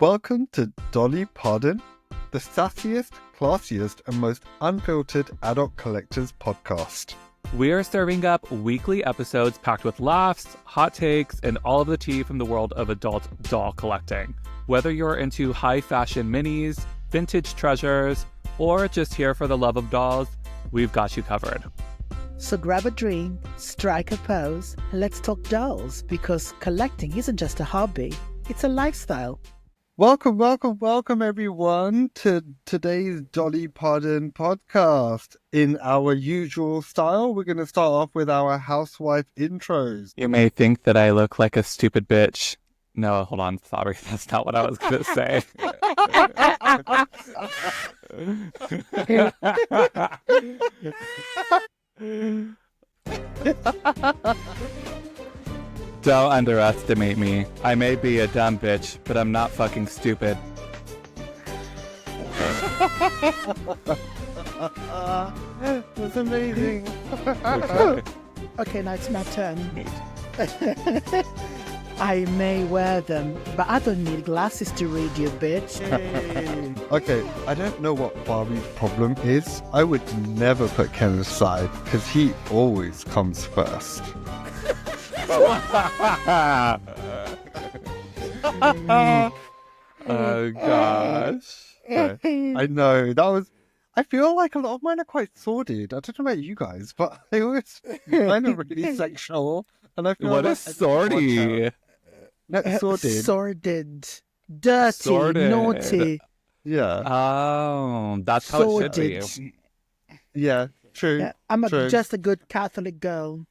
Welcome to Dolly Pardon, the sassiest, classiest, and most unfiltered adult collectors podcast. We are serving up weekly episodes packed with laughs, hot takes, and all of the tea from the world of adult doll collecting. Whether you're into high fashion minis, vintage treasures, or just here for the love of dolls, we've got you covered. So grab a drink, strike a pose, and let's talk dolls, because collecting isn't just a hobby, it's a lifestyle. Welcome everyone to today's Dolly Pardon podcast. In our usual style, we're going to start off with our housewife intros. You may think that I look like a stupid bitch. No, hold on. Sorry, that's not what I was going to say. Don't underestimate me. I may be a dumb bitch, but I'm not fucking stupid. That's amazing. Okay, now it's my turn. I may wear them, but I don't need glasses to read you, bitch. Okay, I don't know what Barbie's problem is. I would never put Ken aside, because he always comes first. Oh gosh. I know, I feel like a lot of mine are quite sordid. I don't know about you guys, but they always kind of really sexual. And I feel What like is sordy? No, sordid. Sordid. Dirty. Sordid. Naughty. Yeah. Oh, that's how it should Sordid. be. Yeah, true. Yeah, I'm true. just a good Catholic girl.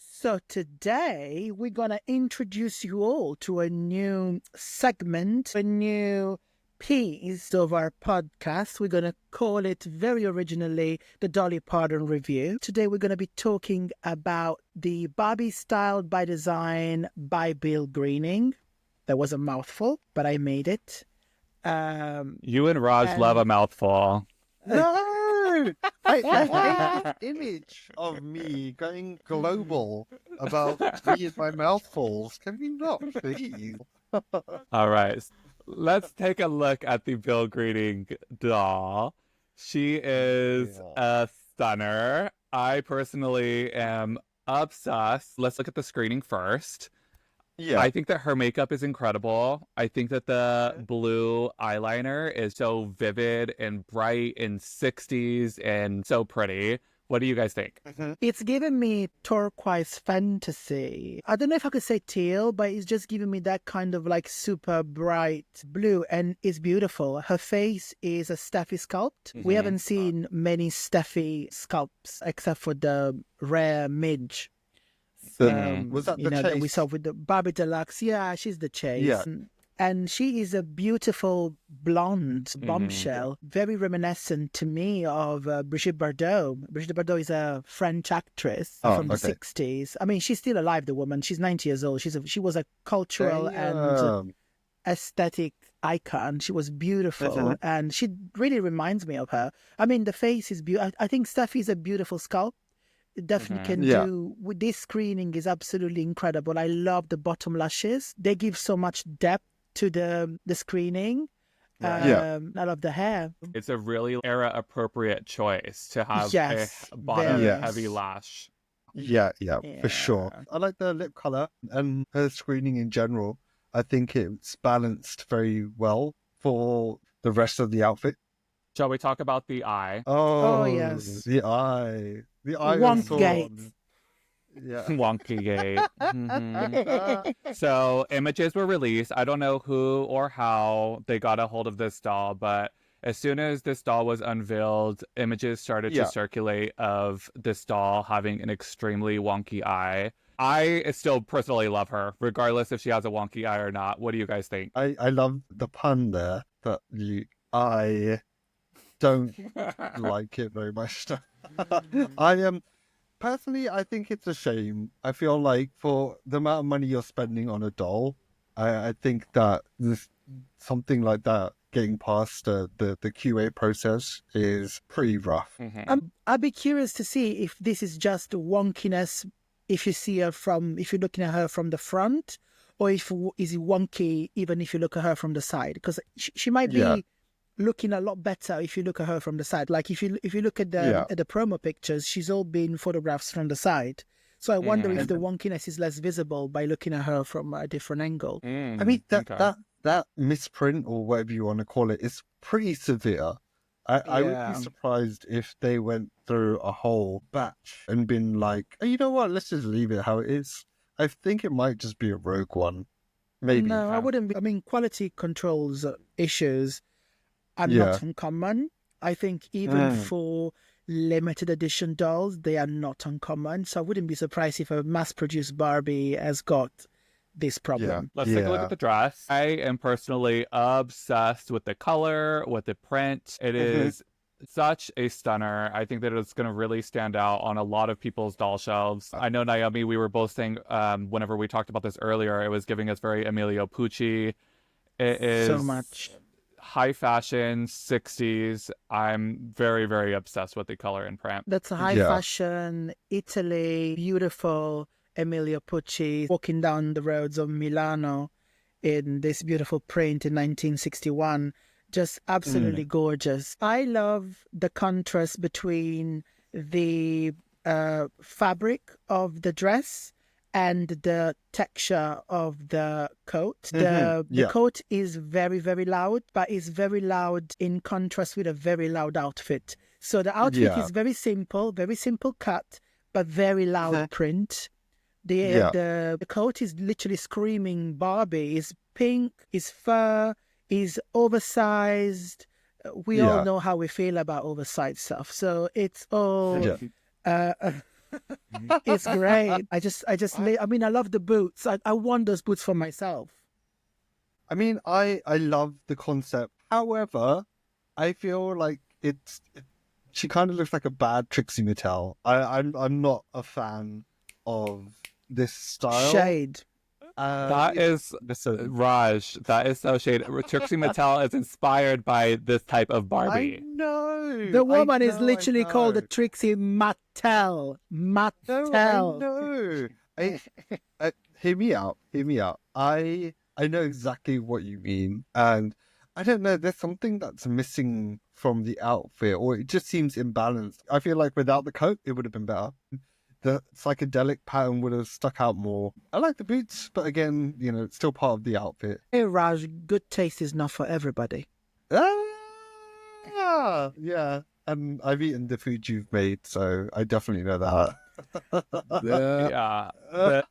So today we're gonna introduce you all to a new segment, a new piece of our podcast. We're gonna call it very originally the Dolly Pardon Review. Today we're gonna be talking about the Barbie Styled by Design by Bill Greening. That was a mouthful, but I made it. You and Raj love a mouthful. No! I hate this image of me going global about me and my mouthfuls. Can we not, please? All right. Let's take a look at the Bill Greening doll. She is a stunner. I personally am obsessed. Let's look at the screening first. Yeah. I think that her makeup is incredible. I think that the blue eyeliner is so vivid and bright and 60s and so pretty. What do you guys think? It's giving me turquoise fantasy. I don't know if I could say teal, but it's just giving me that kind of like super bright blue, and it's beautiful. Her face is a Steffi sculpt. We haven't seen many Steffi sculpts except for the rare Midge. Was that the chase? That we saw with the Barbie Deluxe. Yeah, she's the chase. Yeah. And she is a beautiful blonde bombshell, very reminiscent to me of Brigitte Bardot. Brigitte Bardot is a French actress from the 60s. I mean, she's still alive, the woman. She's 90 years old. She was a cultural and aesthetic icon. She was beautiful, and she really reminds me of her. I mean, the face is beautiful. I think Steffi is a beautiful sculpt. It definitely can do. With this screening is absolutely incredible. I love the bottom lashes. They give so much depth to the screening. I love the hair. It's a really era-appropriate choice to have a bottom heavy lash. Yeah, for sure. I like the lip color and her screening in general. I think it's balanced very well for the rest of the outfit. Shall we talk about the eye? Oh yes. The eye. The eye Wonkgate. Yeah. Wonky gate. So images were released. I don't know who or how they got a hold of this doll, but as soon as this doll was unveiled, images started to circulate of this doll having an extremely wonky eye. I still personally love her, regardless if she has a wonky eye or not. What do you guys think? I love the pun there, but I don't like it very much. Personally, I think it's a shame. I feel like for the amount of money you're spending on a doll, I think that something like that getting past the QA process is pretty rough. I'd be curious to see if this is just wonkiness if you're looking at her from the front, or is it wonky even if you look at her from the side? Because she might be looking a lot better if you look at her from the side. Like if you look at the promo pictures, she's all been photographs from the side. So I wonder if the wonkiness is less visible by looking at her from a different angle. I mean, that misprint or whatever you want to call it is pretty severe. I would be surprised if they went through a whole batch and been like, oh, you know what, let's just leave it how it is. I think it might just be a rogue one. Maybe. No, I wouldn't be. I mean, quality controls issues are not uncommon. I think even for limited edition dolls, they are not uncommon. So I wouldn't be surprised if a mass-produced Barbie has got this problem. Let's take a look at the dress. I am personally obsessed with the color, with the print. It is such a stunner. I think that it's going to really stand out on a lot of people's doll shelves. I know, Naomi, we were both saying whenever we talked about this earlier, it was giving us very Emilio Pucci. It is so much high fashion 60s. I'm very, very obsessed with the color and print. That's a high fashion, Italy, beautiful Emilio Pucci walking down the roads of Milano in this beautiful print in 1961. Just absolutely gorgeous. I love the contrast between the fabric of the dress and the texture of the coat. The coat is very, very loud, but it's very loud in contrast with a very loud outfit. So the outfit is very simple cut, but very loud print. The coat is literally screaming Barbie. It's pink, it's fur, is oversized. We all know how we feel about oversized stuff. So it's all it's great. I mean, I love the boots. I want those boots for myself. I mean, I love the concept. However, I feel like she kind of looks like a bad Trixie Mattel. I'm not a fan of this style. Shade. That is Raj. That is so shade. Trixie Mattel is inspired by this type of Barbie. I know. The woman is literally called a Trixie Mattel. Mattel. No, I know. Hear me out. Hear me out. I know exactly what you mean, and I don't know. There's something that's missing from the outfit, or it just seems imbalanced. I feel like without the coat, it would have been better. The psychedelic pattern would have stuck out more. I like the boots, but again, it's still part of the outfit. Hey, Raj, good taste is not for everybody. Yeah. And I've eaten the food you've made, so I definitely know that. But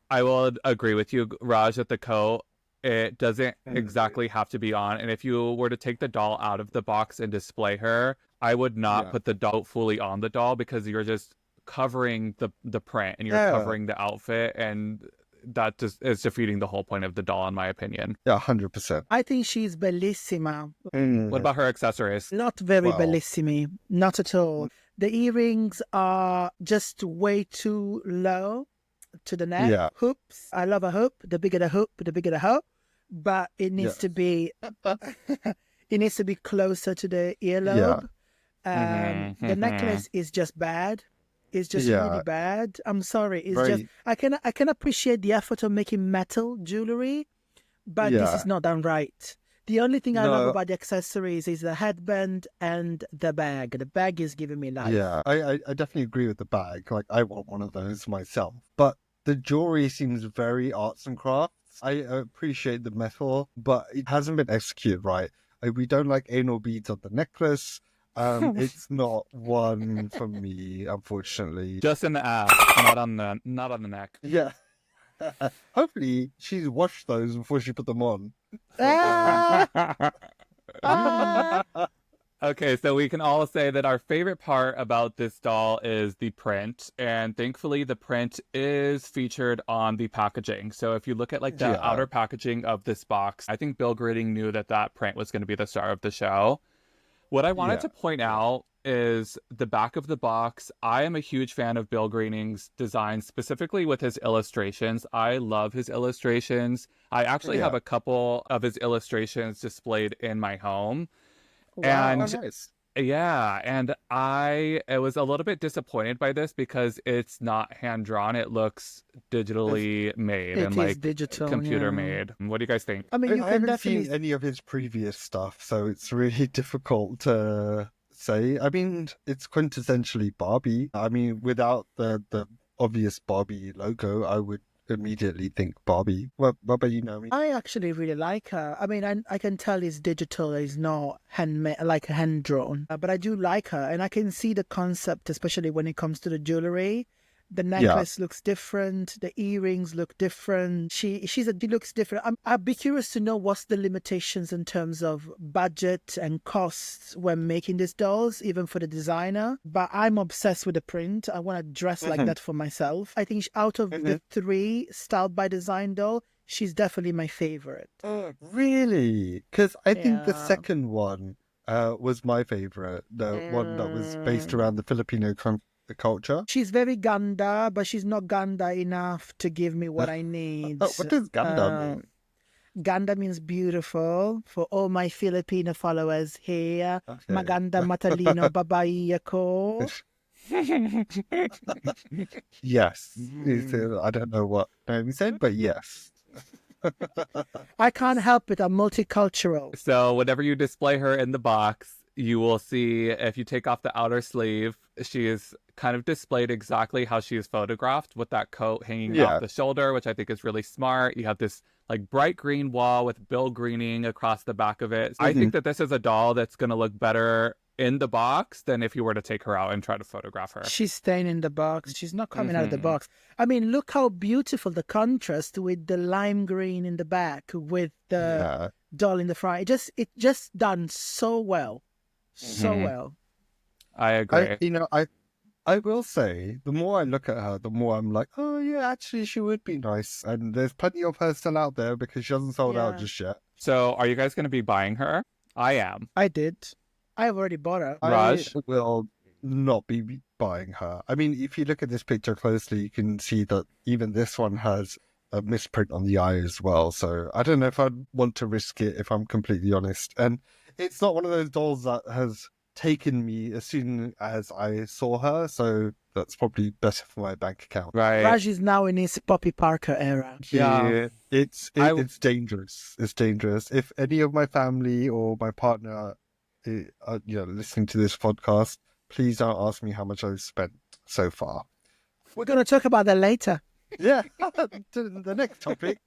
I will agree with you, Raj, that the coat, it doesn't exactly have to be on. And if you were to take the doll out of the box and display her, I would not put the doll fully on the doll, because you're just covering the print and you're covering the outfit, and that just is defeating the whole point of the doll, in my opinion. Yeah, 100%. I think she's bellissima. What about her accessories? Not very bellissimi, not at all. The earrings are just way too low to the neck. Yeah. Hoops, I love a hoop. The bigger the hoop, the bigger the hoop. But it needs to be it needs to be closer to the earlobe. The necklace is just bad. It's just really bad. I'm sorry. It's just I can appreciate the effort of making metal jewelry, but this is not done right. The only thing I love about the accessories is the headband and the bag. The bag is giving me life. Yeah, I definitely agree with the bag. Like, I want one of those myself. But the jewelry seems very arts and crafts. I appreciate the metal, but it hasn't been executed right. We don't like anal beads on the necklace. It's not one for me, unfortunately. Just in the ass, not on the neck. Yeah. Hopefully she's washed those before she put them on. Okay, so we can all say that our favorite part about this doll is the print, and thankfully the print is featured on the packaging. So if you look at the outer packaging of this box, I think Bill Gritting knew that print was going to be the star of the show. What I wanted to point out is the back of the box. I am a huge fan of Bill Greening's design, specifically with his illustrations. I love his illustrations. I actually have a couple of his illustrations displayed in my home. Wow. And nice. Yeah, and I was a little bit disappointed by this because it's not hand drawn. It looks digitally made It and is like digital, computer yeah. made. What do you guys think? I mean, you I can haven't definitely. seen any of his previous stuff, so it's really difficult to say. I mean, it's quintessentially Barbie. I mean, without the obvious Barbie logo, I would immediately think Barbie. What about you, Naomi? I actually really like her. I mean, I can tell it's digital, it's not handmade, like hand drawn. But I do like her, and I can see the concept, especially when it comes to the jewelry. The necklace looks different. The earrings look different. She looks different. I'd be curious to know what's the limitations in terms of budget and costs when making these dolls, even for the designer. But I'm obsessed with the print. I want to dress like that for myself. I think out of the 3 Styled by Design doll, she's definitely my favorite. Really? Because I think the second one was my favorite. The one that was based around the Filipino culture. She's very Ganda, but she's not Ganda enough to give me what I need. What does Ganda mean? Ganda means beautiful. For all my Filipino followers here, Maganda Matalino Babae ako. Yes. I don't know what Naomi said, but yes. I can't help it. I'm multicultural. So whenever you display her in the box, you will see, if you take off the outer sleeve, she is kind of displayed exactly how she is photographed, with that coat hanging off the shoulder, which I think is really smart. You have this like bright green wall with bill greening across the back of it. So I think that this is a doll that's going to look better in the box than if you were to take her out and try to photograph her. She's staying in the box. She's not coming out of the box. I mean, look how beautiful the contrast with the lime green in the back with the doll in the front. It just done so well. So well. I agree. I will say, the more I look at her, the more I'm like, oh yeah, actually she would be nice. And there's plenty of her still out there because she hasn't sold out just yet. So are you guys going to be buying her? I am. I did. I have already bought her. Raj? I will not be buying her. I mean, if you look at this picture closely, you can see that even this one has a misprint on the eye as well. So I don't know if I'd want to risk it, if I'm completely honest. And it's not one of those dolls that has taken me as soon as I saw her, so that's probably better for my bank account. Right. Raj is now in his Poppy Parker era. Yeah. It's dangerous. It's dangerous. If any of my family or my partner are listening to this podcast, please don't ask me how much I've spent so far. We're going to talk about that later. Yeah. The next topic.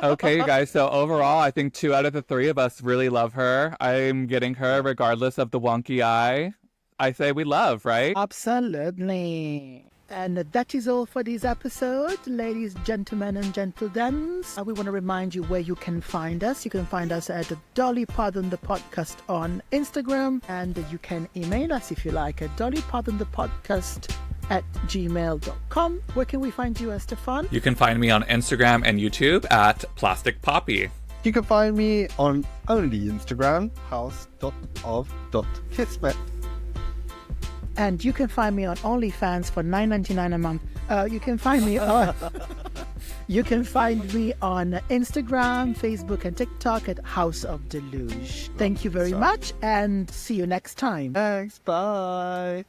Okay, you guys. So overall, I think 2 out of the 3 of us really love her. I'm getting her regardless of the wonky eye. I say we love, right? Absolutely. And that is all for this episode, ladies, gentlemen, and gentledames. We want to remind you where you can find us. You can find us at Dolly Pardon the Podcast on Instagram, and you can email us if you like at dollypardonthepodcast@gmail.com. Where can we find you, Estefan? You can find me on Instagram and YouTube at Plastic Poppy. You can find me on only Instagram, house.of.kismet. And you can find me on OnlyFans for $9.99 a month. You can find me on Instagram, Facebook, and TikTok at House of Deluge. Thank you very much, and see you next time. Thanks. Bye.